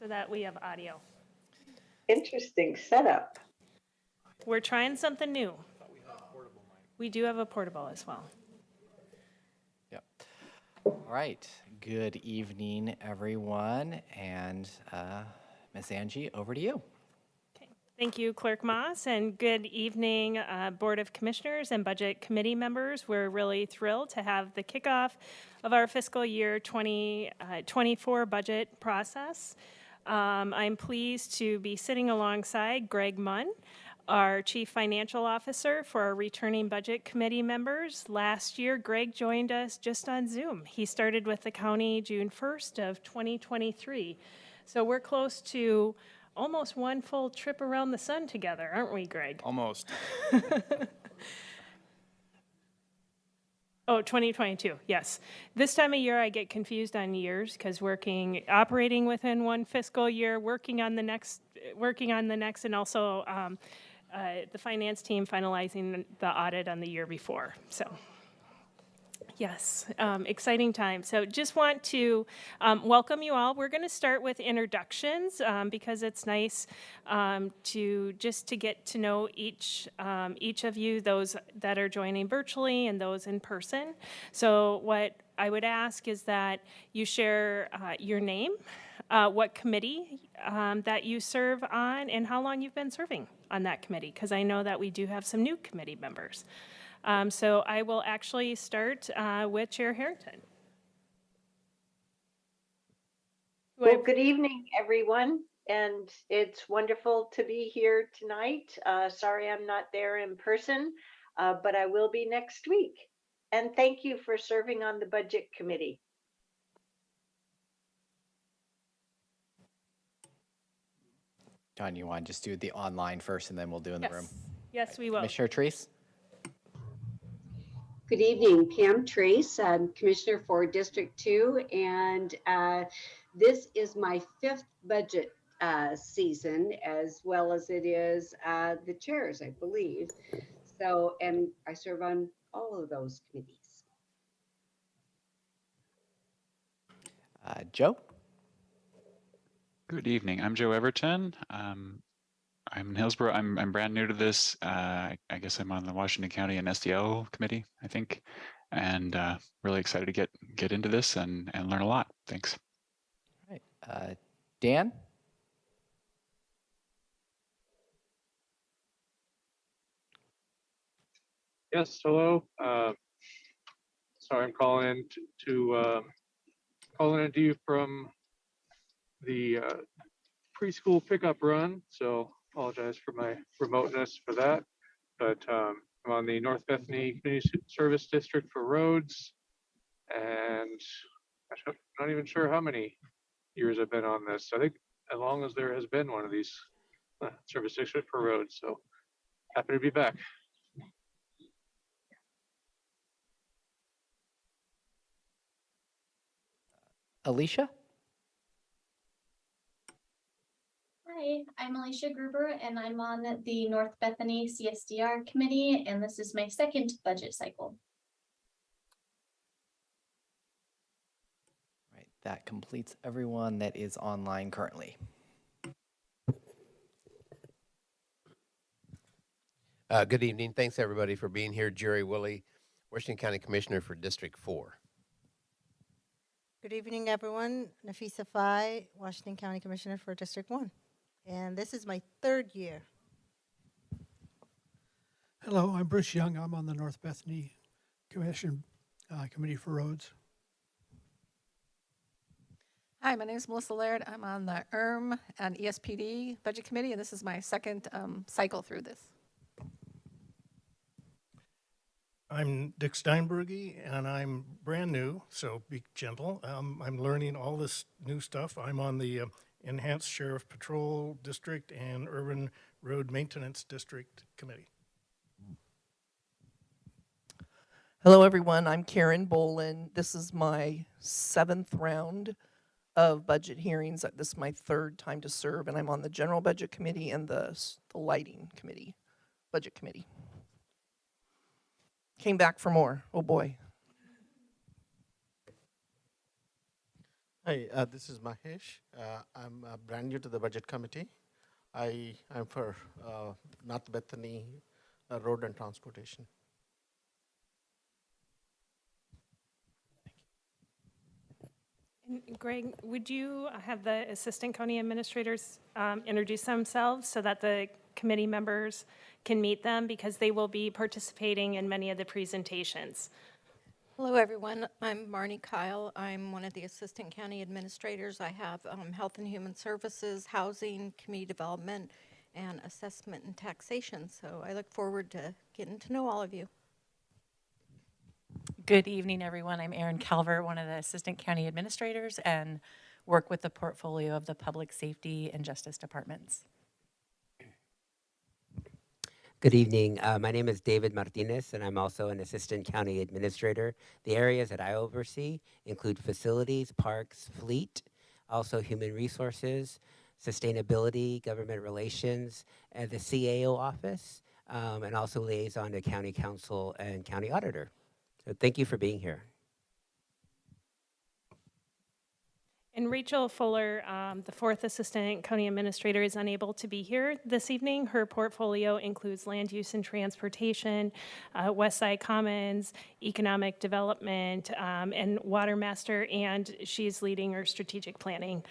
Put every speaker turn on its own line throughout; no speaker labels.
so that we have audio.
Interesting setup.
We're trying something new. We do have a portable as well.
Yep. All right. Good evening, everyone. And Ms. Angie, over to you.
Okay. Thank you, Clerk Moss, and good evening, Board of Commissioners and Budget Committee members. We're really thrilled to have the kickoff of our fiscal year 2024 budget process. I'm pleased to be sitting alongside Greg Munn, our Chief Financial Officer, for our returning Budget Committee members. Last year, Greg joined us just on Zoom. He started with the county June 1st of 2023. So we're close to almost one full trip around the sun together, aren't we, Greg?
Almost.
Oh, 2022, yes. This time of year, I get confused on years because operating within one fiscal year, working on the next, and also the finance team finalizing the audit on the year before. So, yes, exciting time. So just want to welcome you all. We're going to start with introductions because it's nice to get to know each of you, those that are joining virtually and those in person. So what I would ask is that you share your name, what committee that you serve on, and how long you've been serving on that committee, because I know that we do have some new committee members. So I will actually start with Chair Harrington.
Well, good evening, everyone, and it's wonderful to be here tonight. Sorry I'm not there in person, but I will be next week. And thank you for serving on the Budget Committee.
John, you want to just do the online first and then we'll do in the room?
Yes, we will.
Commissioner Treese?
Good evening, Pam Trace. I'm Commissioner for District 2, and this is my 5th budget season, as well as it is the chairs, I believe. So, and I serve on all of those committees.
Joe?
Good evening. I'm Joe Everton. I'm in Hillsborough. I'm brand new to this. I guess I'm on the Washington County and SDL committee, I think, and really excited to get into this and learn a lot. Thanks.
All right. Dan?
Yes, hello. Sorry, I'm calling calling into you from the preschool pickup run. So apologize for my remoteness for that. But I'm on the North Bethany Community Service District for roads, and I'm not even sure how many years I've been on this. I think as long as there has been one of these service district for roads. So happy to be back.
Alicia?
Hi, I'm Alicia Gruber, and I'm on the North Bethany CSDR committee, and this is my 2nd budget cycle.
Right, that completes everyone that is online currently.
Good evening. Thanks, everybody, for being here. Jerry Woolley, Washington County Commissioner for District 4.
Good evening, everyone. Nafisa Fai, Washington County Commissioner for District 1. And this is my 3rd year.
Hello, I'm Bruce Young. I'm on the North Bethany Commission Committee for Roads.
Hi, my name is Melissa Laird. I'm on the and ESPD Budget Committee, and this is my 2nd cycle through this.
I'm Dick Steinbergy, and I'm brand new, so be gentle. I'm learning all this new stuff. I'm on the Enhanced Sheriff Patrol District and Urban Road Maintenance District Committee.
Hello, everyone. I'm Karen Bolin. This is my 7th round of budget hearings. This is my 3rd time to serve, and I'm on the General Budget Committee and the Lighting Committee, Budget Committee. Came back for more. Oh, boy.
Hi, this is Mahesh. I'm brand new to the Budget Committee. I'm for North Bethany Road and Transportation.
And Greg, would you have the Assistant County Administrators introduce themselves so that the committee members can meet them, because they will be participating in many of the presentations?
Hello, everyone. I'm Marnie Kyle. I'm one of the Assistant County Administrators. I have Health and Human Services, Housing, Community Development, and Assessment and Taxation. So I look forward to getting to know all of you.
Good evening, everyone. I'm Erin Calvert, one of the Assistant County Administrators, and work with the portfolio of the Public Safety and Justice Departments.
Good evening. My name is David Martinez, and I'm also an Assistant County Administrator. The areas that I oversee include facilities, parks, fleet, also human resources, sustainability, government relations, and the CAO office, and also liaison to County Council and County Auditor. So thank you for being here.
And Rachel Fuller, the fourth Assistant County Administrator, is unable to be here this evening. Her portfolio includes land use and transportation, West Side Commons, economic development, and Water Master, and she's leading her strategic planning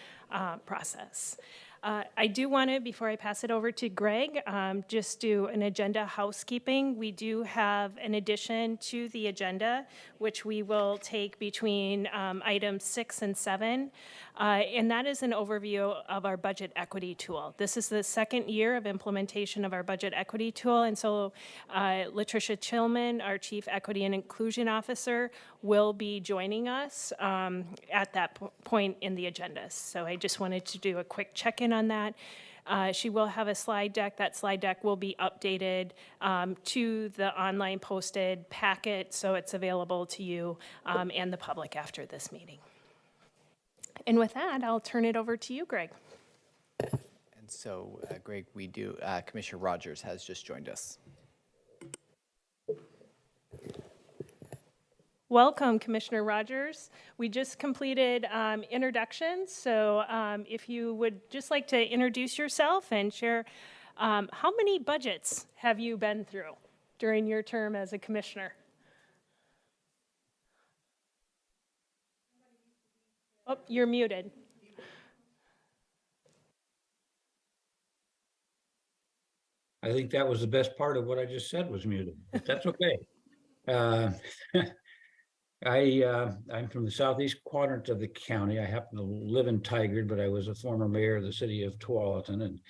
process. I do want to, before I pass it over to Greg, just do an agenda housekeeping. We do have an addition to the agenda, which we will take between items 6 and 7, and that is an overview of our budget equity tool. This is the second year of implementation of our budget equity tool, and so Latricia Chillman, our Chief Equity and Inclusion Officer, will be joining us at that point in the agenda. So I just wanted to do a quick check-in on that. She will have a slide deck. That slide deck will be updated to the online posted packet, so it's available to you and the public after this meeting. And with that, I'll turn it over to you, Greg.
And so, Greg, Commissioner Rogers has just joined us.
Welcome, Commissioner Rogers. We just completed introductions, so if you would just like to introduce yourself and share how many budgets have you been through during your term as a commissioner? Oh, you're muted.
I think that was the best part of what I just said was muted, but that's okay. I'm from the southeast quadrant of the county. I happen to live in Tigard, but I was a former mayor of the city of Tualatin, and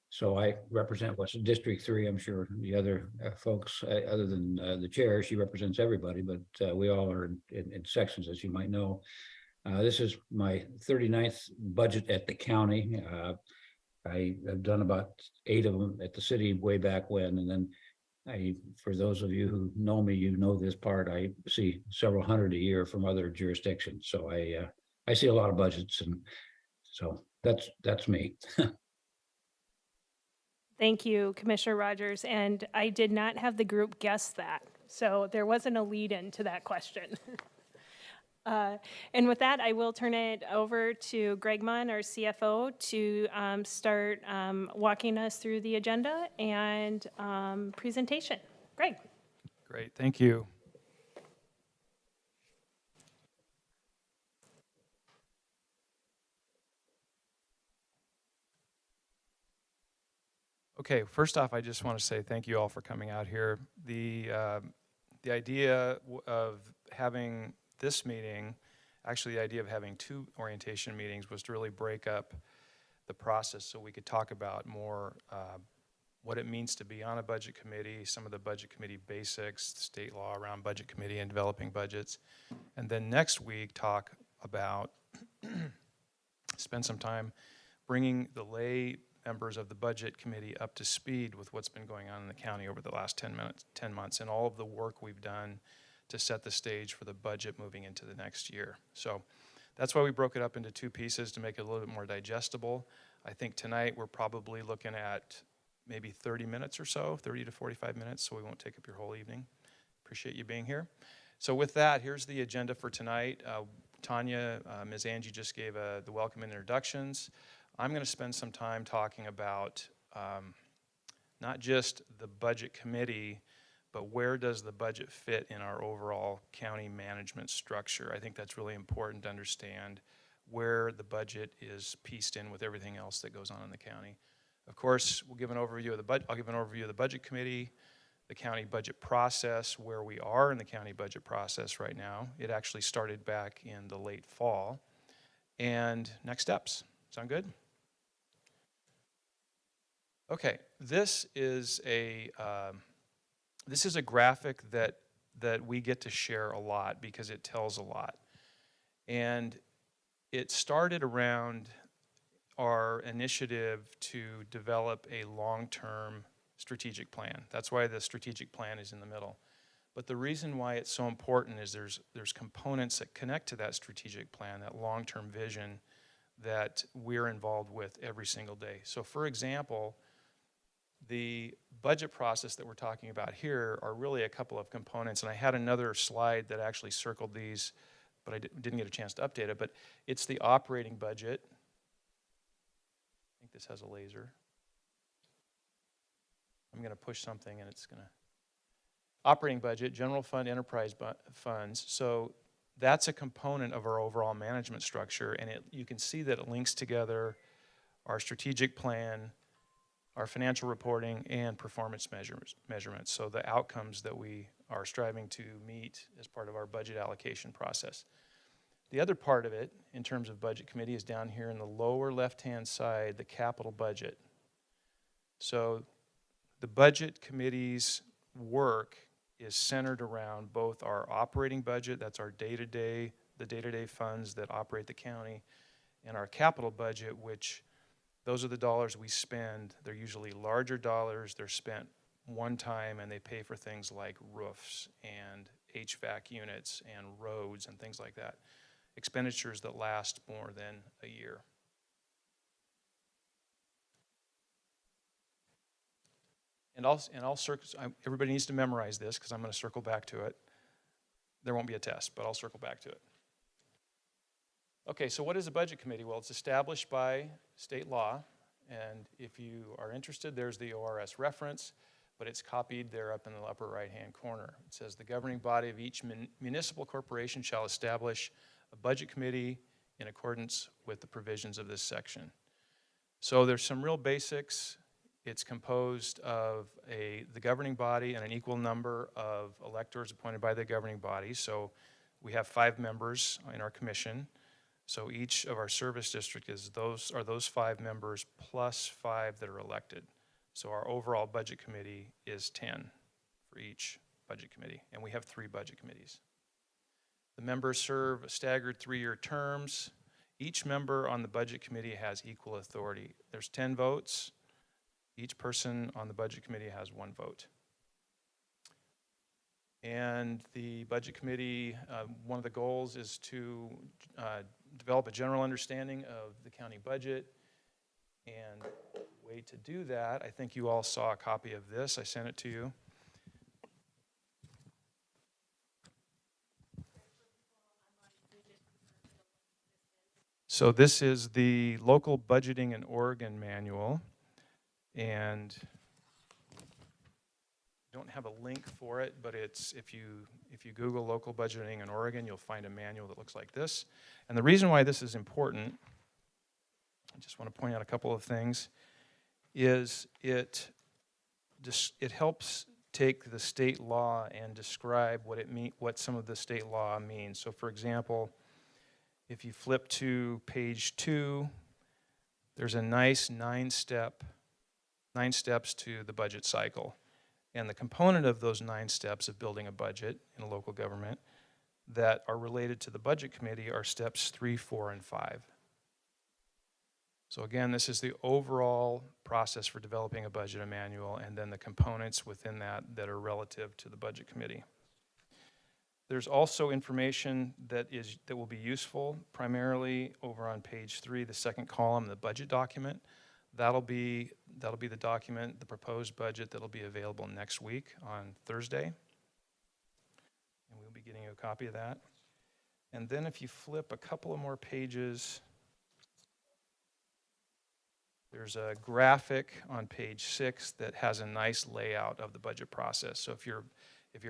so I represent what's District 3. I'm sure the other folks, other than the chair, she represents everybody, but we all are in sections, as you might know. This is my 39th budget at the county. I have done about 8 of them at the city way back when, and then for those of you who know me, you know this part, I see several hundred a year from other jurisdictions. So I see a lot of budgets, and so that's me.
Thank you, Commissioner Rogers. And I did not have the group guess that, so there wasn't a lead-in to that question. And with that, I will turn it over to Greg Munn, our CFO, to start walking us through the agenda and presentation. Greg.
Great, thank you. Okay, first off, I just want to say thank you all for coming out here. The idea of having this meeting, actually the idea of having 2 orientation meetings, was to really break up the process so we could talk about more what it means to be on a budget committee, some of the budget committee basics, state law around budget committee and developing budgets. And then next week talk about, spend some time bringing the lay members of the budget committee up to speed with what's been going on in the county over the last 10 months and all of the work we've done to set the stage for the budget moving into the next year. So that's why we broke it up into 2 pieces, to make it a little bit more digestible. I think tonight we're probably looking at maybe 30 minutes or so, 30 to 45 minutes, so we won't take up your whole evening. Appreciate you being here. So with that, here's the agenda for tonight. Tanya, Ms. Angie just gave the welcome and introductions. I'm going to spend some time talking about not just the budget committee, but where does the budget fit in our overall county management structure? I think that's really important to understand where the budget is pieced in with everything else that goes on in the county. Of course, we'll give an overview of the budget. I'll give an overview of the budget committee, the county budget process, where we are in the county budget process right now. It actually started back in the late fall. And next steps. Sound good? Okay, this is a graphic that we get to share a lot because it tells a lot. And it started around our initiative to develop a long-term strategic plan. That's why the strategic plan is in the middle. But the reason why it's so important is there's components that connect to that strategic plan, that long-term vision that we're involved with every single day. So for example, the budget process that we're talking about here are really a couple of components, and I had another slide that actually circled these, but I didn't get a chance to update it, but it's the operating budget. I think this has a laser. I'm going to push something and it's going to... Operating budget, general fund, enterprise funds. So that's a component of our overall management structure, and you can see that it links together our strategic plan, our financial reporting, and performance measurements. So the outcomes that we are striving to meet as part of our budget allocation process. The other part of it, in terms of budget committee, is down here in the lower left-hand side, the capital budget. So the budget committee's work is centered around both our operating budget, that's our day-to-day, the day-to-day funds that operate the county, and our capital budget, which those are the dollars we spend. They're usually larger dollars. They're spent one time, and they pay for things like roofs and HVAC units and roads and things like that. Expenditures that last more than a year. And I'll circle, everybody needs to memorize this because I'm going to circle back to it. There won't be a test, but I'll circle back to it. Okay, so what is a budget committee? Well, it's established by state law, and if you are interested, there's the ORS reference, but it's copied there up in the upper right-hand corner. It says the governing body of each municipal corporation shall establish a budget committee in accordance with the provisions of this section. So there's some real basics. It's composed of the governing body and an equal number of electors appointed by the governing body. So we have 5 members in our commission. So each of our service district are those 5 members plus 5 that are elected. So our overall budget committee is 10 for each budget committee, and we have 3 budget committees. The members serve staggered 3-year terms. Each member on the budget committee has equal authority. There's 10 votes. Each person on the budget committee has 1 vote. And the budget committee, one of the goals is to develop a general understanding of the county budget. And the way to do that, I think you all saw a copy of this. I sent it to you. So this is the Local Budgeting in Oregon manual. And I don't have a link for it, but it's if you Google local budgeting in Oregon, you'll find a manual that looks like this. And the reason why this is important, I just want to point out a couple of things, is it helps take the state law and describe what some of the state law means. So for example, if you flip to page 2, there's a nice 9 steps to the budget cycle. And the component of those 9 steps of building a budget in a local government that are related to the budget committee are steps 3, 4, and 5. So again, this is the overall process for developing a budget manual, and then the components within that are relative to the budget committee. There's also information that will be useful, primarily over on page 3, the second column, the budget document. That'll be the document, the proposed budget that'll be available next week on Thursday. And we'll be getting you a copy of that. And then if you flip a couple of more pages, there's a graphic on page 6 that has a nice layout of the budget process. So if you're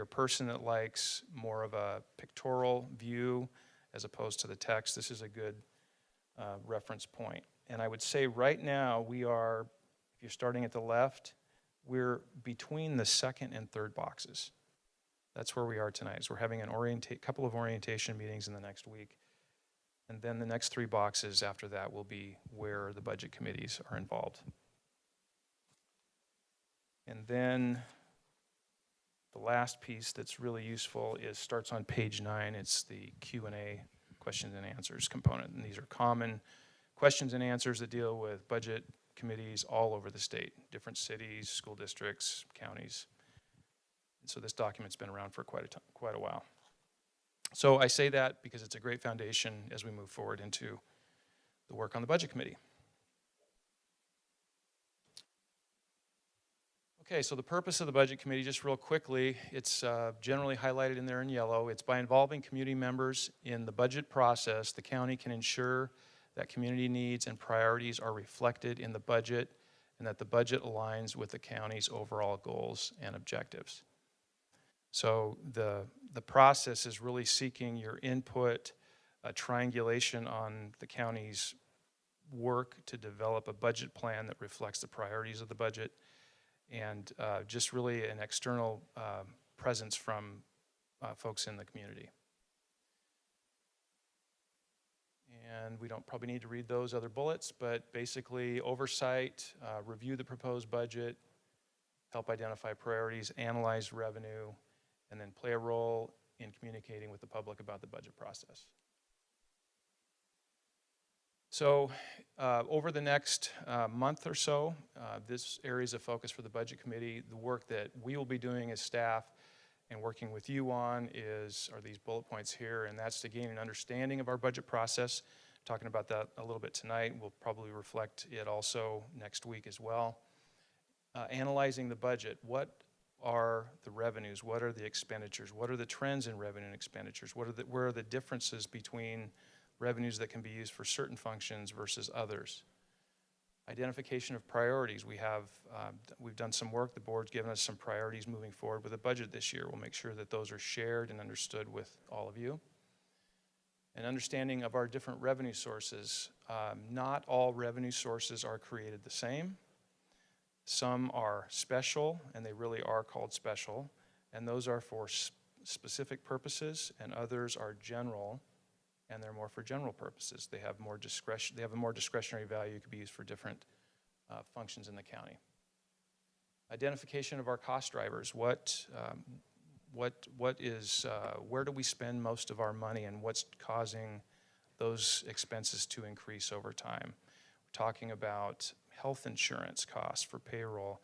a person that likes more of a pictorial view as opposed to the text, this is a good reference point. And I would say right now we are, if you're starting at the left, we're between the second and third boxes. That's where we are tonight. So we're having a couple of orientation meetings in the next week. And then the next 3 boxes after that will be where the budget committees are involved. And then the last piece that's really useful starts on page 9. It's the Q&A, questions and answers component. And these are common questions and answers that deal with budget committees all over the state, different cities, school districts, counties. And so this document's been around for quite a while. So I say that because it's a great foundation as we move forward into the work on the Budget Committee. Okay, so the purpose of the Budget Committee, just real quickly, it's generally highlighted in there in yellow. It's by involving community members in the budget process, the county can ensure that community needs and priorities are reflected in the budget and that the budget aligns with the county's overall goals and objectives. So the process is really seeking your input, a triangulation on the county's work to develop a budget plan that reflects the priorities of the budget, and just really an external presence from folks in the community. And we don't probably need to read those other bullets, but basically oversight, review the proposed budget, help identify priorities, analyze revenue, and then play a role in communicating with the public about the budget process. So over the next month or so, this area is a focus for the Budget Committee. The work that we will be doing as staff and working with you on are these bullet points here, and that's to gain an understanding of our budget process. Talking about that a little bit tonight. We'll probably reflect it also next week as well. Analyzing the budget. What are the revenues? What are the expenditures? What are the trends in revenue and expenditures? Where are the differences between revenues that can be used for certain functions versus others? Identification of priorities. We've done some work. The board's given us some priorities moving forward with the budget this year. We'll make sure that those are shared and understood with all of you. An understanding of our different revenue sources. Not all revenue sources are created the same. Some are special, and they really are called special, and those are for specific purposes, and others are general, and they're more for general purposes. They have more discretion. They have a more discretionary value, could be used for different functions in the county. Identification of our cost drivers. What is where do we spend most of our money, and what's causing those expenses to increase over time? We're talking about health insurance costs for payroll,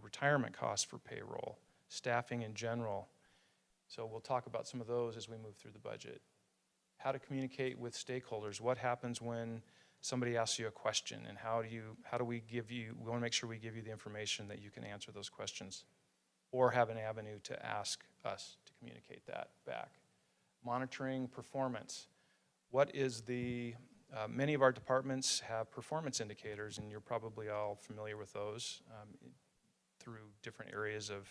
retirement costs for payroll, staffing in general. So we'll talk about some of those as we move through the budget. How to communicate with stakeholders. What happens when somebody asks you a question, and we want to make sure we give you the information that you can answer those questions, or have an avenue to ask us to communicate that back. Monitoring performance. What is many of our departments have performance indicators, and you're probably all familiar with those through different areas of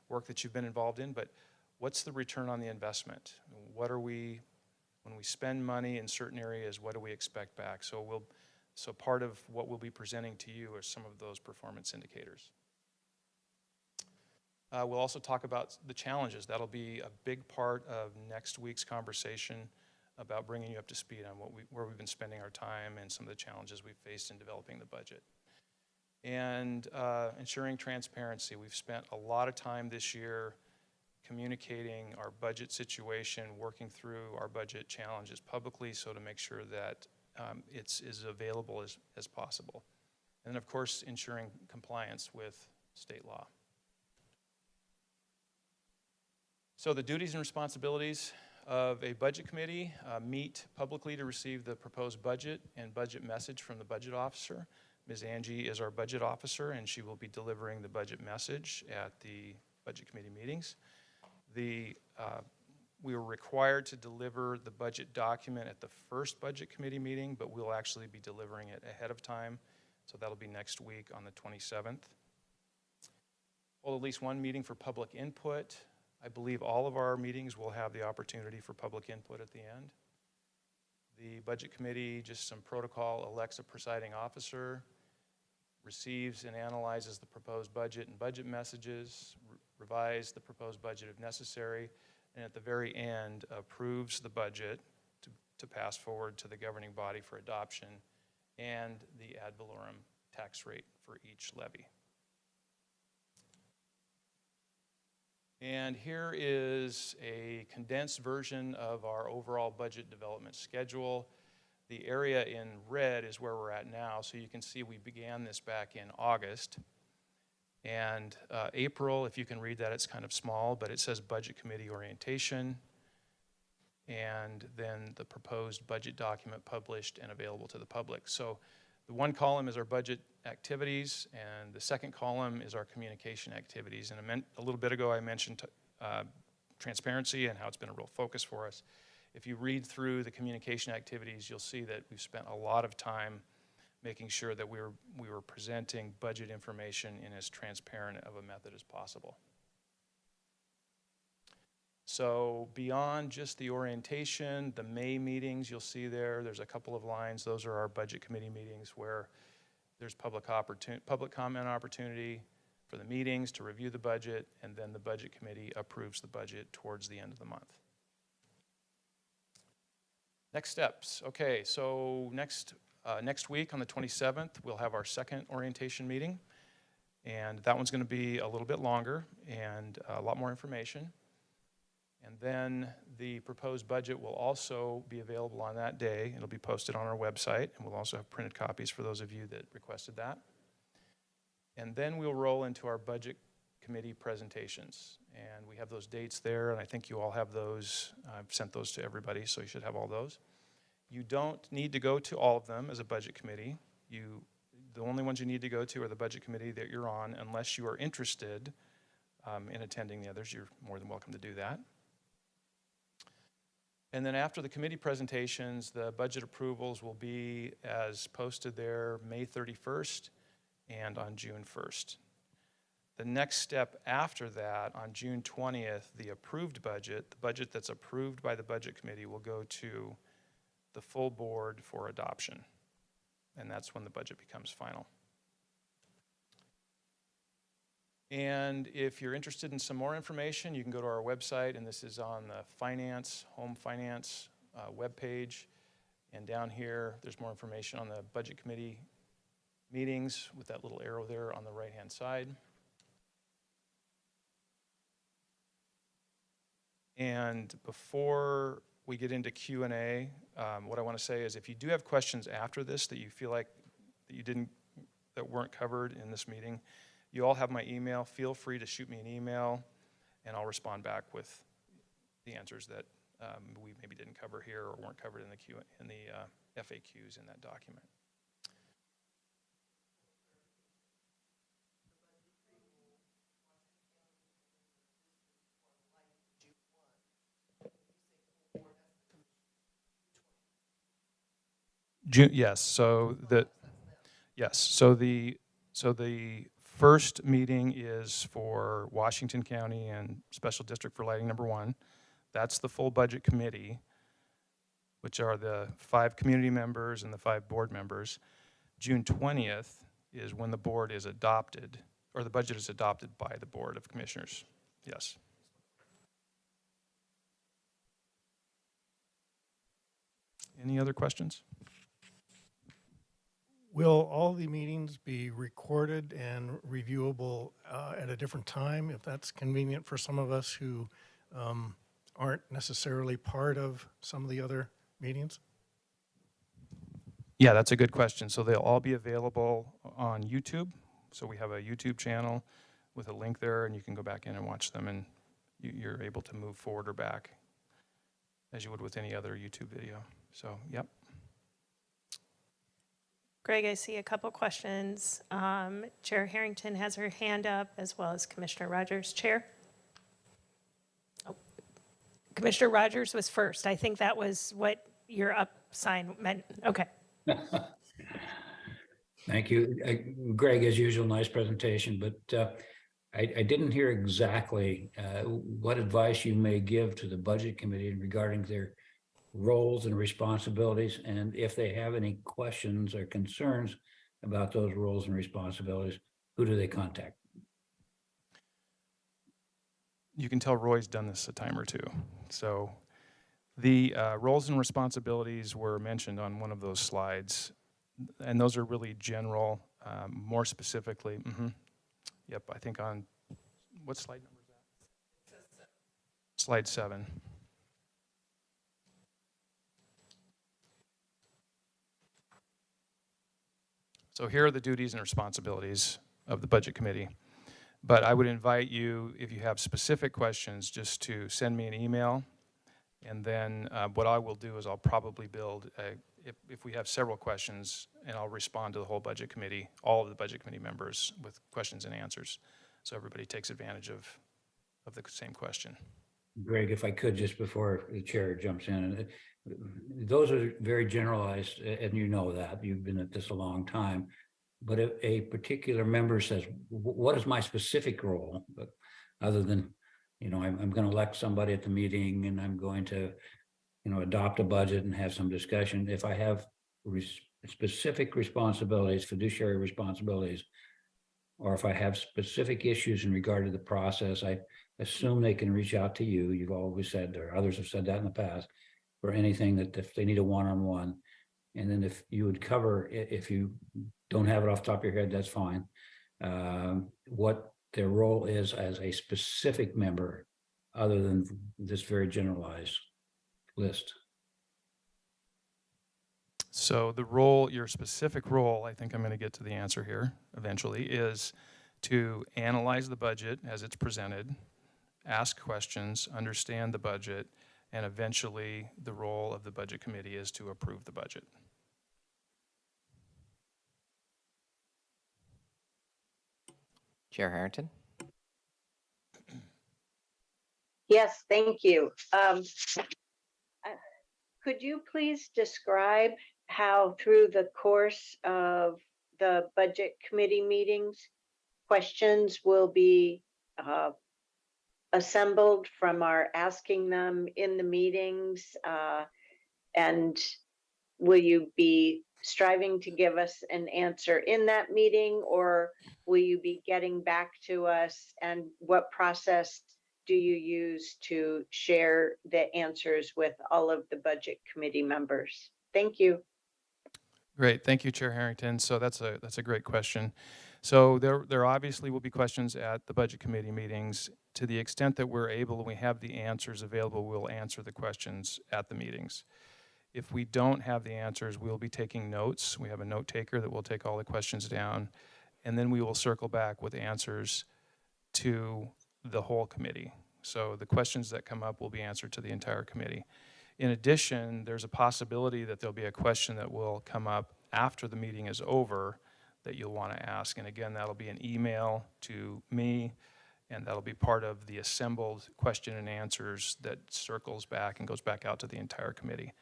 work that you've been involved in, but what's the return on the investment? When we spend money in certain areas, what do we expect back? So part of what we'll be presenting to you are some of those performance indicators. We'll also talk about the challenges. That'll be a big part of next week's conversation about bringing you up to speed on where we've been spending our time and some of the challenges we've faced in developing the budget. And ensuring transparency. We've spent a lot of time this year communicating our budget situation, working through our budget challenges publicly, so to make sure that it's as available as possible. And then, of course, ensuring compliance with state law. So the duties and responsibilities of a budget committee meet publicly to receive the proposed budget and budget message from the budget officer. Ms. Angie is our budget officer, and she will be delivering the budget message at the budget committee meetings. we were required to deliver the budget document at the first budget committee meeting, but we'll actually be delivering it ahead of time. So that'll be next week on the 27th. Hold at least one meeting for public input. I believe all of our meetings will have the opportunity for public input at the end. The budget committee, just some protocol, elects a presiding officer, receives and analyzes the proposed budget and budget messages, revise the proposed budget if necessary, and at the very end approves the budget to pass forward to the governing body for adoption and the ad valorem tax rate for each levy. And here is a condensed version of our overall budget development schedule. The area in red is where we're at now, so you can see we began this back in August. And April, if you can read that, it's kind of small, but it says Budget Committee Orientation, and then the proposed budget document published and available to the public. So the one column is our budget activities, and the second column is our communication activities. And a little bit ago I mentioned transparency and how it's been a real focus for us. If you read through the communication activities, you'll see that we've spent a lot of time making sure that we were presenting budget information in as transparent of a method as possible. So beyond just the orientation, the May meetings you'll see there's a couple of lines. Those are our budget committee meetings where there's public comment opportunity for the meetings to review the budget, and then the budget committee approves the budget towards the end of the month. Next steps. Okay, so next week on the 27th, we'll have our second orientation meeting, and that one's going to be a little bit longer and a lot more information. And then the proposed budget will also be available on that day. It'll be posted on our website, and we'll also have printed copies for those of you that requested that. And then we'll roll into our budget committee presentations. And we have those dates there, and I think you all have those. I've sent those to everybody, so you should have all those. You don't need to go to all of them as a budget committee. The only ones you need to go to are the budget committee that you're on, unless you are interested in attending the others. You're more than welcome to do that. And then after the committee presentations, the budget approvals will be as posted there May 31st and on June 1st. The next step after that, on June 20th, the approved budget, the budget that's approved by the budget committee, will go to the full board for adoption. And that's when the budget becomes final. And if you're interested in some more information, you can go to our website, and this is on the home finance webpage. And down here, there's more information on the budget committee meetings with that little arrow there on the right-hand side. And before we get into Q&A, what I want to say is if you do have questions after this that you feel like that weren't covered in this meeting, you all have my email. Feel free to shoot me an email, and I'll respond back with the answers that we maybe didn't cover here or weren't covered in the FAQs in that document. June, yes. So the first meeting is for Washington County and Special District for Lighting number 1. That's the full budget committee, which are the 5 community members and the 5 board members. June 20th is when the board is adopted, or the budget is adopted by the Board of Commissioners. Yes. Any other questions?
Will all the meetings be recorded and reviewable at a different time, if that's convenient for some of us who aren't necessarily part of some of the other meetings?
Yeah, that's a good question. So they'll all be available on YouTube. So we have a YouTube channel with a link there, and you can go back in and watch them, and you're able to move forward or back as you would with any other YouTube video. So, yep.
Greg, I see a couple questions. Chair Harrington has her hand up, as well as Commissioner Rogers. Chair? Oh. Commissioner Rogers was first. I think that was what your up sign meant. Okay.
Thank you. Greg, as usual, nice presentation, but I didn't hear exactly what advice you may give to the Budget Committee regarding their roles and responsibilities, and if they have any questions or concerns about those roles and responsibilities, who do they contact?
You can tell Roy's done this a time or two. So the roles and responsibilities were mentioned on one of those slides, and those are really general. More specifically, yep, I think on, what slide number is that? Slide 7. So here are the duties and responsibilities of the Budget Committee. But I would invite you, if you have specific questions, just to send me an email. And then what I will do is I'll probably build, if we have several questions, and I'll respond to the whole Budget Committee, all of the Budget Committee members with questions and answers. So everybody takes advantage of the same question.
Greg, if I could, just before the chair jumps in, those are very generalized, and you know that, you've been at this a long time. But if a particular member says, what is my specific role? But other than, I'm going to elect somebody at the meeting and I'm going to, adopt a budget and have some discussion. If I have specific responsibilities, fiduciary responsibilities, or if I have specific issues in regard to the process, I assume they can reach out to you. You've always said, or others have said that in the past, for anything that if they need a one-on-one. And then if you would cover, if you don't have it off the top of your head, that's fine. What their role is as a specific member, other than this very generalized list.
So the role, your specific role, I think I'm going to get to the answer here eventually, is to analyze the budget as it's presented, ask questions, understand the budget, and eventually the role of the Budget Committee is to approve the budget.
Chair Harrington.
Yes, thank you. Could you please describe how through the course of the Budget Committee meetings, questions will be assembled from our asking them in the meetings? And will you be striving to give us an answer in that meeting, or will you be getting back to us? And what process do you use to share the answers with all of the Budget Committee members? Thank you.
Great, thank you, Chair Harrington. So that's a great question. So there obviously will be questions at the Budget Committee meetings. To the extent that we're able and we have the answers available, we'll answer the questions at the meetings. If we don't have the answers, we'll be taking notes. We have a note taker that will take all the questions down, and then we will circle back with answers to the whole committee. So the questions that come up will be answered to the entire committee. In addition, there's a possibility that there'll be a question that will come up after the meeting is over that you'll want to ask. And again, that'll be an email to me, and that'll be part of the assembled question and answers that circles back and goes back out to the entire committee.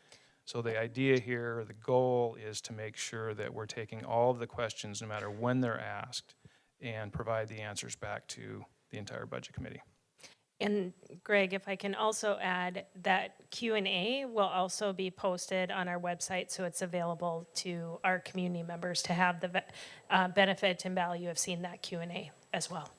So the idea here, the goal is to make sure that we're taking all of the questions, no matter when they're asked, and provide the answers back to the entire Budget Committee.
And Greg, if I can also add that Q&A will also be posted on our website, so it's available to our community members to have the benefit and value of seeing that Q&A as well.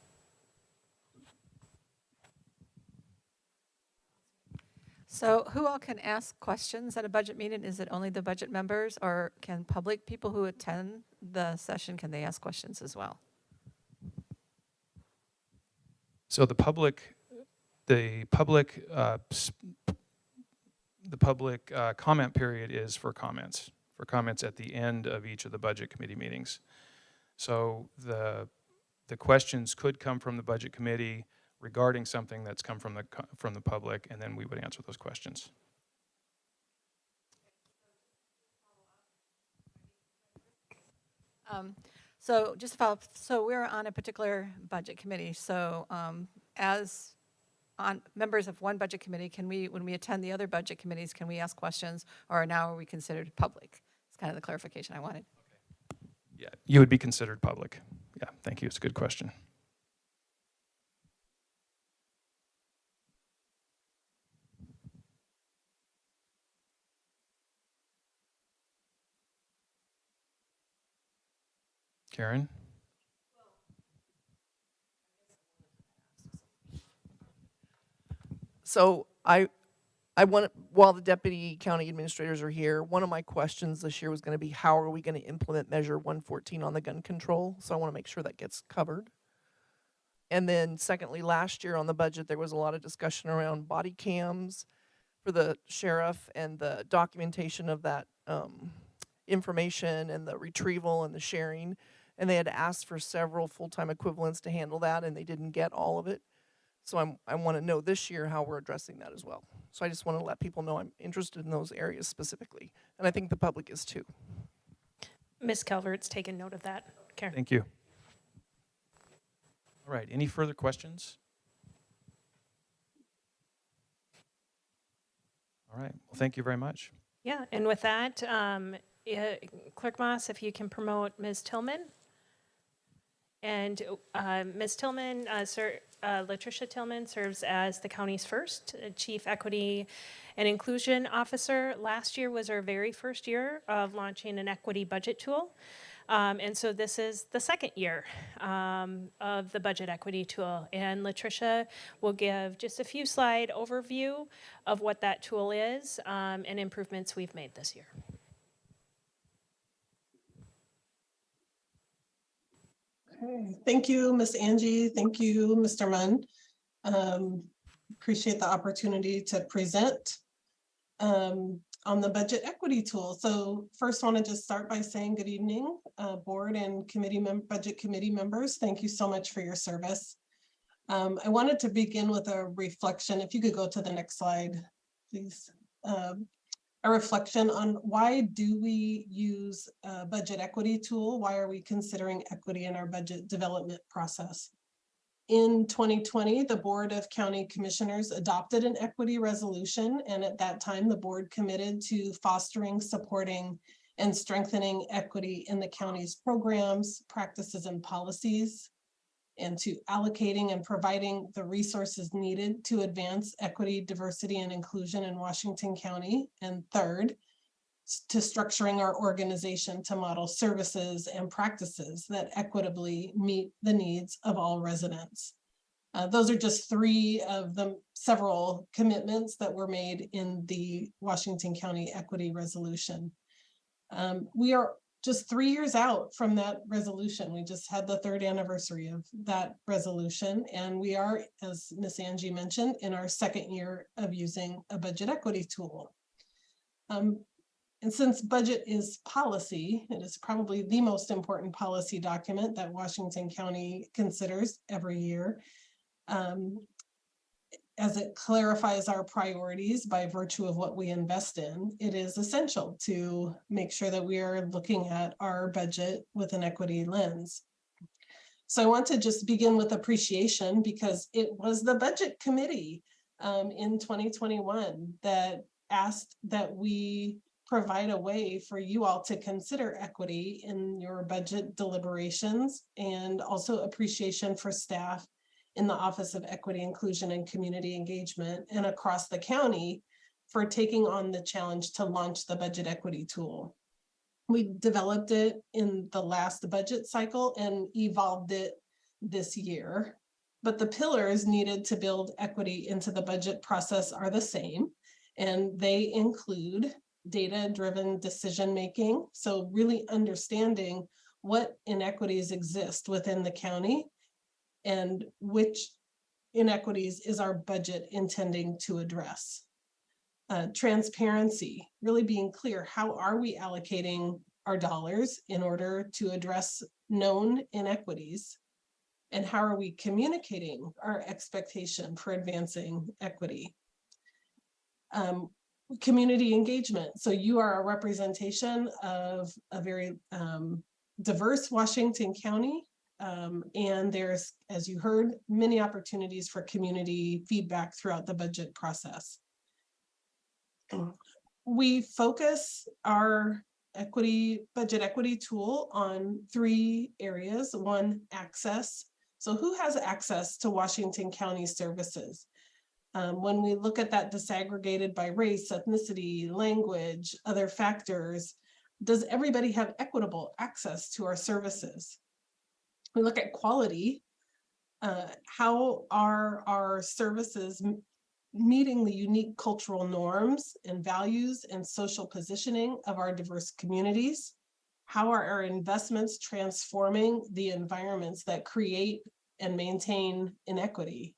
So who all can ask questions at a budget meeting? Is it only the budget members, or can public people who attend the session, can they ask questions as well?
So the public comment period is for comments at the end of each of the Budget Committee meetings. So the questions could come from the Budget Committee regarding something that's come from the public, and then we would answer those questions.
So just to follow up, so we're on a particular budget committee. So as on members of one budget committee, can we, when we attend the other budget committees, can we ask questions, or now are we considered public? It's kind of the clarification I wanted.
Yeah, you would be considered public. Yeah, thank you. It's a good question. Karen?
So I want, while the deputy county administrators are here, one of my questions this year was going to be, how are we going to implement Measure 114 on the gun control? So I want to make sure that gets covered. And then secondly, last year on the budget, there was a lot of discussion around body cams for the sheriff and the documentation of that information and the retrieval and the sharing. And they had asked for several full-time equivalents to handle that, and they didn't get all of it. So I want to know this year how we're addressing that as well. So I just want to let people know I'm interested in those areas specifically. And I think the public is too.
Ms. Calvert's taken note of that. Karen.
Thank you. All right, any further questions? All right, well, thank you very much.
Yeah, and with that, Clerk Moss, if you can promote Ms. Tillman. And Ms. Tillman, Latricia Tillman serves as the county's first Chief Equity and Inclusion Officer. Last year was our very first year of launching an equity budget tool. And so this is the second year of the budget equity tool. And Latricia will give just a few slide overview of what that tool is and improvements we've made this year.
Okay. Thank you, Ms. Angie. Thank you, Mr. Munn. Appreciate the opportunity to present on the budget equity tool. So first I want to just start by saying good evening, board and budget committee members. Thank you so much for your service. I wanted to begin with a reflection. If you could go to the next slide, please. A reflection on why do we use a budget equity tool? Why are we considering equity in our budget development process? In 2020, the Board of County Commissioners adopted an equity resolution, and at that time, the board committed to fostering, supporting, and strengthening equity in the county's programs, practices, and policies, and to allocating and providing the resources needed to advance equity, diversity, and inclusion in Washington County. And third, to structuring our organization to model services and practices that equitably meet the needs of all residents. Those are just three of the several commitments that were made in the Washington County Equity Resolution. We are just 3 years out from that resolution. We just had the third anniversary of that resolution, and we are, as Ms. Angie mentioned, in our second year of using a budget equity tool. And since budget is policy, it is probably the most important policy document that Washington County considers every year, as it clarifies our priorities by virtue of what we invest in. It is essential to make sure that we are looking at our budget with an equity lens. So I want to just begin with appreciation, because it was the budget committee in 2021 that asked that we provide a way for you all to consider equity in your budget deliberations, and also appreciation for staff in the Office of Equity, Inclusion, and Community Engagement and across the county for taking on the challenge to launch the budget equity tool. We developed it in the last budget cycle and evolved it this year, but the pillars needed to build equity into the budget process are the same, and they include data-driven decision-making. So really understanding what inequities exist within the county and which inequities is our budget intending to address. Transparency, really being clear, how are we allocating our dollars in order to address known inequities? And how are we communicating our expectation for advancing equity? Community engagement. So you are a representation of a very diverse Washington County. And there's, as you heard, many opportunities for community feedback throughout the budget process. We focus our budget equity tool on 3 areas. One, access. So who has access to Washington County services? When we look at that disaggregated by race, ethnicity, language, other factors, does everybody have equitable access to our services? We look at quality. How are our services meeting the unique cultural norms and values and social positioning of our diverse communities? How are our investments transforming the environments that create and maintain inequity?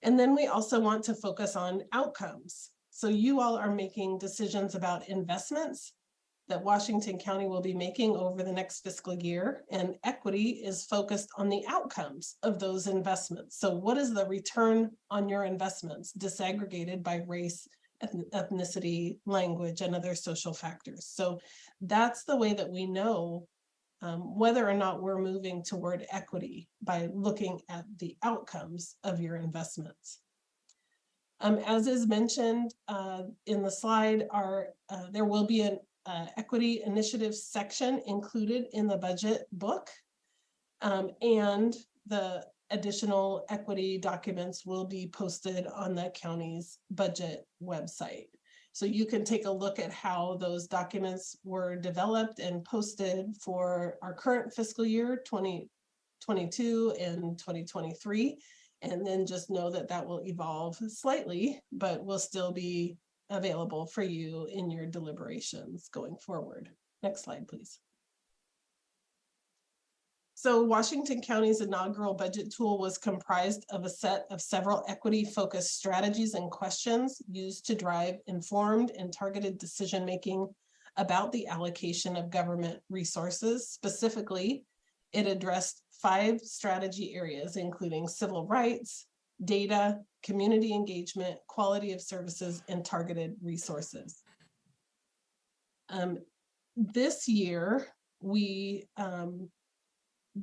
And then we also want to focus on outcomes. So you all are making decisions about investments that Washington County will be making over the next fiscal year, and equity is focused on the outcomes of those investments. So what is the return on your investments, disaggregated by race, ethnicity, language, and other social factors? So that's the way that we know whether or not we're moving toward equity, by looking at the outcomes of your investments. As is mentioned in the slide, there will be an equity initiative section included in the budget book, and the additional equity documents will be posted on the county's budget website. So you can take a look at how those documents were developed and posted for our current fiscal year 2022 and 2023. And then just know that that will evolve slightly, but will still be available for you in your deliberations going forward. Next slide, please. So Washington County's inaugural budget tool was comprised of a set of several equity-focused strategies and questions used to drive informed and targeted decision-making about the allocation of government resources. Specifically, it addressed 5 strategy areas, including civil rights, data, community engagement, quality of services, and targeted resources. This year, we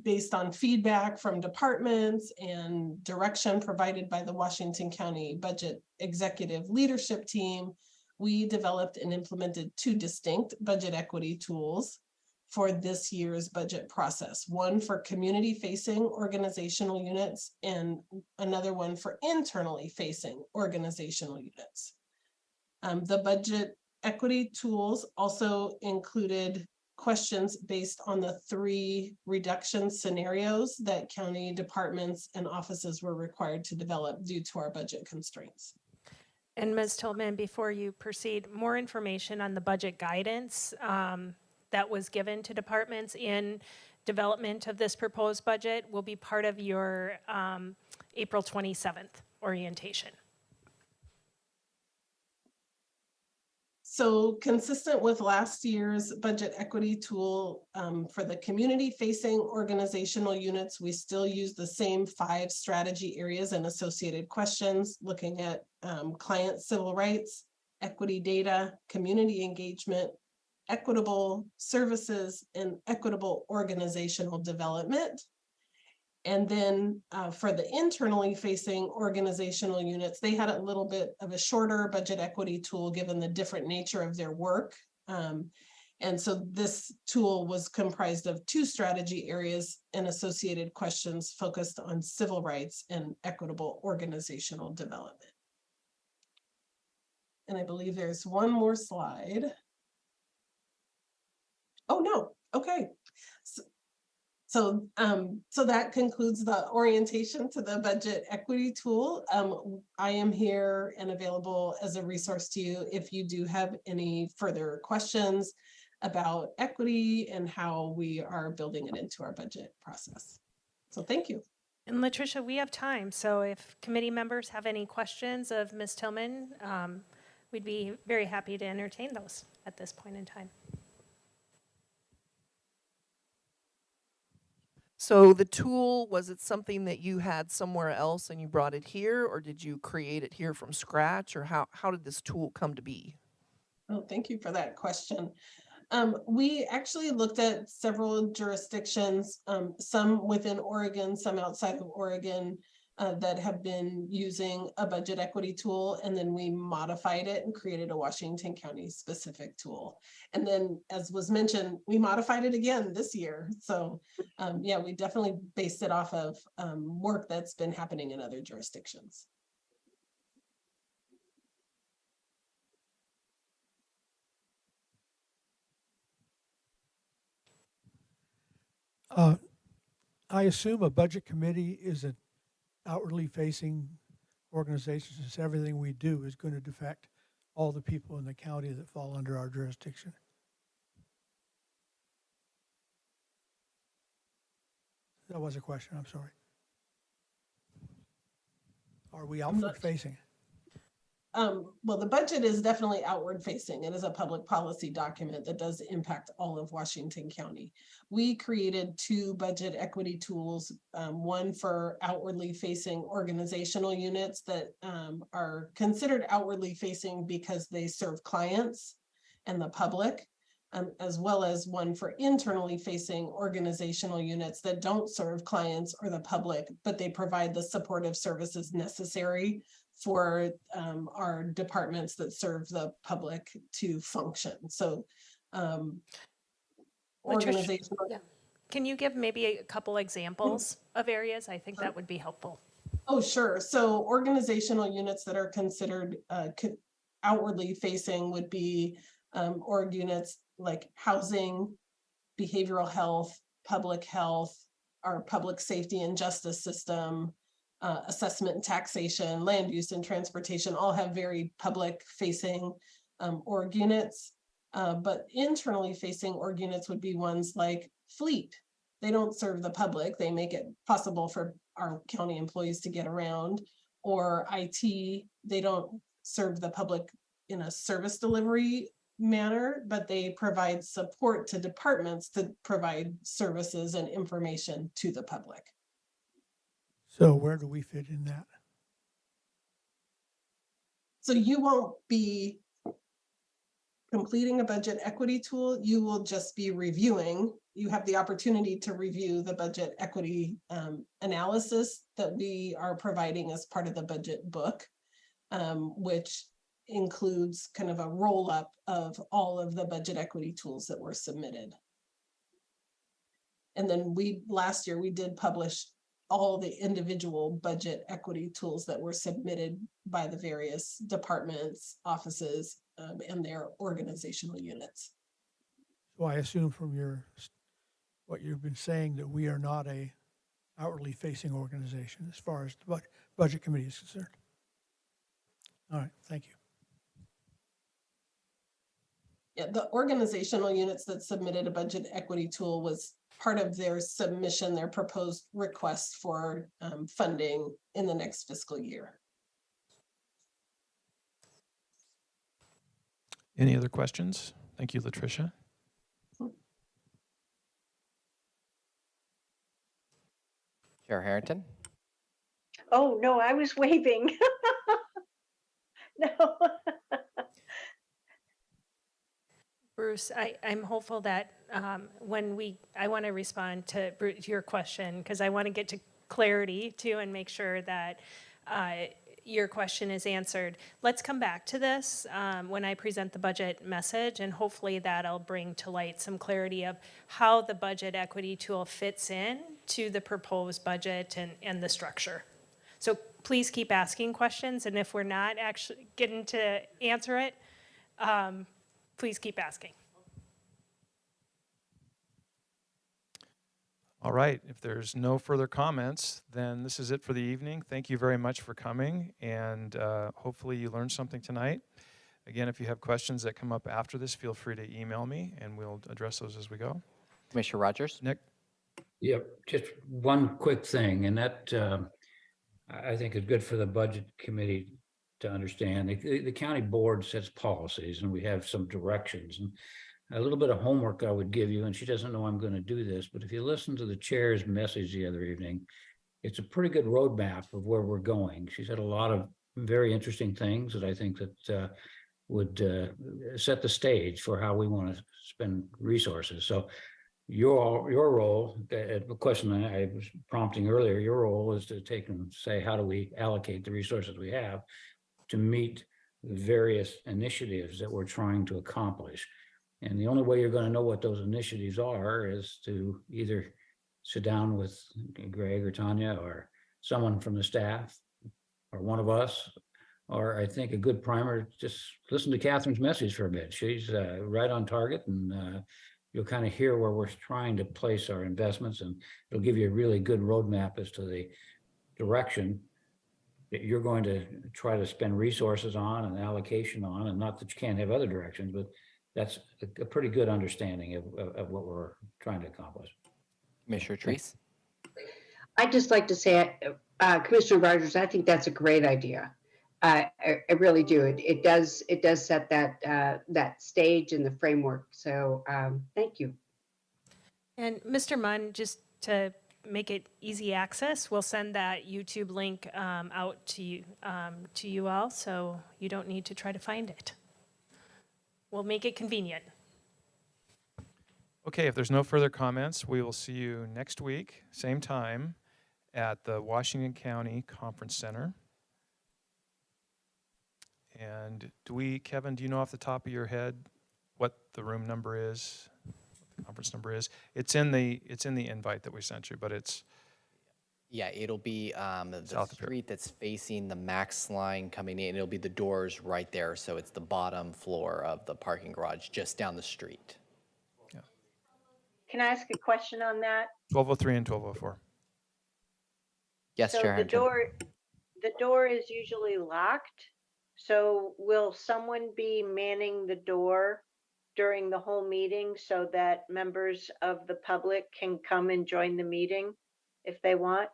based on feedback from departments and direction provided by the Washington County Budget Executive Leadership Team, we developed and implemented 2 distinct budget equity tools for this year's budget process. One for community-facing organizational units and another one for internally facing organizational units. The budget equity tools also included questions based on the 3 reduction scenarios that county departments and offices were required to develop due to our budget constraints.
And Ms. Tillman, before you proceed, more information on the budget guidance that was given to departments in development of this proposed budget will be part of your April 27th orientation.
So consistent with last year's budget equity tool, for the community-facing organizational units, we still use the same 5 strategy areas and associated questions, looking at client civil rights, equity data, community engagement, equitable services, and equitable organizational development. And then for the internally facing organizational units, they had a little bit of a shorter budget equity tool given the different nature of their work. And so this tool was comprised of 2 strategy areas and associated questions focused on civil rights and equitable organizational development. And I believe there's one more slide. Oh, no. Okay. So that concludes the orientation to the budget equity tool. I am here and available as a resource to you if you do have any further questions about equity and how we are building it into our budget process. So thank you.
And Latricia, we have time. So if committee members have any questions of Ms. Tillman, we'd be very happy to entertain those at this point in time.
So the tool, was it something that you had somewhere else and you brought it here, or did you create it here from scratch, or how did this tool come to be?
Oh, thank you for that question. We actually looked at several jurisdictions, some within Oregon, some outside of Oregon, that have been using a budget equity tool, and then we modified it and created a Washington County specific tool. And then, as was mentioned, we modified it again this year. So yeah, we definitely based it off of work that's been happening in other jurisdictions.
I assume a budget committee is an outwardly facing organization, since everything we do is going to affect all the people in the county that fall under our jurisdiction. That was a question, I'm sorry. Are we outward facing?
Well, the budget is definitely outward facing. It is a public policy document that does impact all of Washington County. We created 2 budget equity tools, one for outwardly facing organizational units that are considered outwardly facing because they serve clients and the public, as well as one for internally facing organizational units that don't serve clients or the public, but they provide the supportive services necessary for our departments that serve the public to function. So organizational.
Yeah. Can you give maybe a couple examples of areas? I think that would be helpful.
Oh, sure. So organizational units that are considered outwardly facing would be org units like housing, behavioral health, our public safety and justice system, assessment and taxation, land use and transportation, all have very public facing org units. But internally facing org units would be ones like fleet. They don't serve the public. They make it possible for our county employees to get around. Or IT, they don't serve the public in a service delivery manner, but they provide support to departments to provide services and information to the public.
So where do we fit in that?
So you won't be completing a budget equity tool. You will just be reviewing. You have the opportunity to review the budget equity analysis that we are providing as part of the budget book, which includes kind of a roll up of all of the budget equity tools that were submitted. And then last year we did publish all the individual budget equity tools that were submitted by the various departments, offices, and their organizational units.
So I assume from what you've been saying that we are not a outwardly facing organization as far as the budget committee is concerned. All right, thank you.
Yeah, the organizational units that submitted a budget equity tool was part of their submission, their proposed request for funding in the next fiscal year.
Any other questions? Thank you, Latricia.
Chair Harrington.
Oh, no, I was waving. No.
Bruce, I'm hopeful that I want to respond to your question because I want to get to clarity too and make sure that your question is answered. Let's come back to this when I present the budget message, and hopefully that'll bring to light some clarity of how the budget equity tool fits in to the proposed budget and the structure. So please keep asking questions, and if we're not actually getting to answer it, please keep asking.
All right, if there's no further comments, then this is it for the evening. Thank you very much for coming, and hopefully you learned something tonight. Again, if you have questions that come up after this, feel free to email me, and we'll address those as we go.
Commissioner Rogers?
Nick?
Yep, just one quick thing, and that I think is good for the budget committee to understand. The county board sets policies, and we have some directions. And a little bit of homework I would give you, and she doesn't know I'm going to do this, but if you listen to the chair's message the other evening, it's a pretty good roadmap of where we're going. She said a lot of very interesting things that I think that would set the stage for how we want to spend resources. So your role, the question I was prompting earlier, your role is to take and say, how do we allocate the resources we have to meet the various initiatives that we're trying to accomplish? And the only way you're going to know what those initiatives are is to either sit down with Greg or Tanya or someone from the staff or one of us, or I think a good primer, just listen to Catherine's message for a bit. She's right on target, and you'll kind of hear where we're trying to place our investments, and it'll give you a really good roadmap as to the direction that you're going to try to spend resources on and allocation on, and not that you can't have other directions, but that's a pretty good understanding of what we're trying to accomplish.
Commissioner Treese?
I'd just like to say, Commissioner Rogers, I think that's a great idea. I really do. It does set that stage and the framework. So thank you.
And Mr. Munn, just to make it easy access, we'll send that YouTube link out to you all, so you don't need to try to find it. We'll make it convenient.
Okay, if there's no further comments, we will see you next week, same time, at the Washington County Conference Center. And Kevin, do you know off the top of your head what the room number is, what the conference number is? It's in the invite that we sent you, but it's...
Yeah, it'll be the street that's facing the Max line coming in. It'll be the doors right there, so it's the bottom floor of the parking garage just down the street.
Yeah.
Can I ask a question on that?
1203 and 1204.
Yes,
So
Chair Harrington.
the door is usually locked. So will someone be manning the door during the whole meeting so that members of the public can come and join the meeting if they want?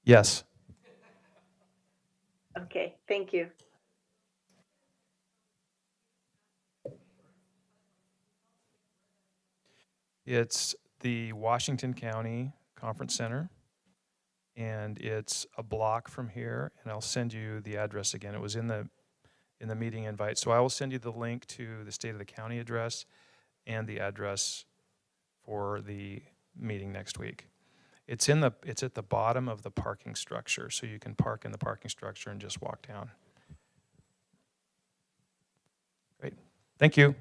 Yes.
Okay, thank you.
It's the Washington County Conference Center, and it's a block from here, and I'll send you the address again. It was in the meeting invite, so I will send you the link to the state of the county address and the address for the meeting next week. It's at the bottom of the parking structure, so you can park in the parking structure and just walk down. Great. Thank you.